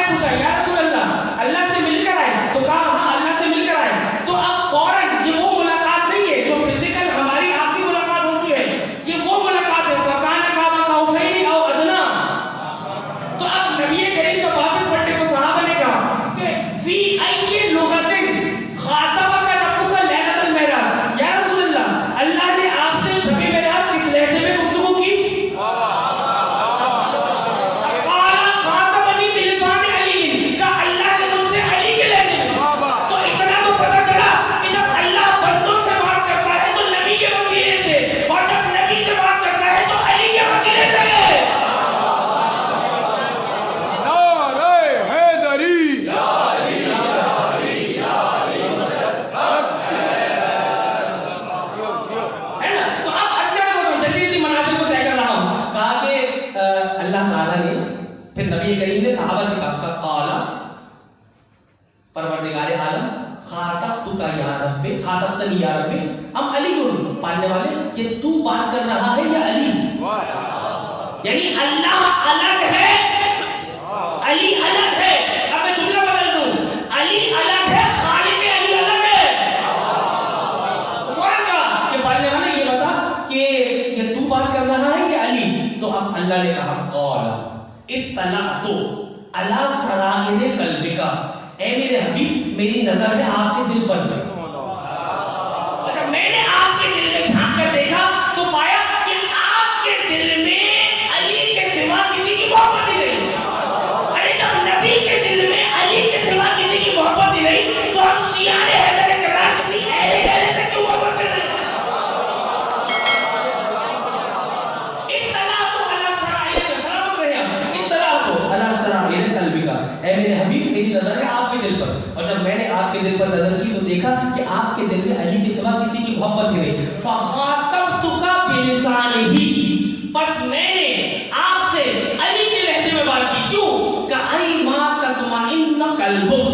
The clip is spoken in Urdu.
نے پوچھا یا رسول اللہ اللہ سے مل کر آئے؟ تو کہا ہاں اللہ سے مل کر آئے. تو اب فوراً یہ وہ ملاقات نہیں ہے جو فزیکل ہماری آپ کی ملاقات ہوتی ہے, یہ وہ ملاقات ہے فَكَانَ قَابَ قَوْسَيْنِ أَوْ أَدْنَىٰ. تو اب نبی کریم کا واپس پڑھنے کو صحابہ نے کہا کہ فی أَيِّ لُغَةٍ خَاطَبَكَ رَبُّكَ لَيْلَةَ الْمِعْرَاجِ. یا رسول اللہ اللہ نے آپ سے شب معراج کس لہجے میں گفتگو کی؟ پھر نبی کریم نے صحابہ سے کہا قال پروردگار عالم خاطبتک یا رب خاطبتنی یا رب ام علی پالنے والے کہ تو بات کر رہا ہے یا علی؟ یعنی اللہ الگ ہے علی الگ ہے. اب میں جملہ بدل دوں, علی الگ ہے خالق علی الگ ہے. فوراً کہا کہ پالنے والے یہ بتا کہ تو بات کر رہا ہے کہ علی؟ تو اب اللہ نے کہا قال اطلعت علی سرائر قلبک, اے میرے حبیب میری نظر ہے آپ کے دل پر. اچھا میں نے آپ کے دل میں جھانک کر دیکھا تو پایا کہ آپ کے دل میں علی کے سوا کسی کی محبت ہی نہیں. ارے جب نبی کے دل میں علی کے سوا کسی کی محبت ہی نہیں تو ہم شیعہ حیدر کرام کسی اہل بیت سے کیوں محبت کر رہے ہیں؟ اے میرے حبیب میری نظر ہے آپ کے دل پر, اور جب میں نے آپ کے دل پر نظر کی تو دیکھا کہ آپ کے دل میں علی کے سوا کسی کی محبت ہی نہیں. فخاطبتک بلسانہ, بس میں نے آپ سے علی کے لہجے میں بات کی. کیوں؟ کہ ای ما تطمئن قلبک,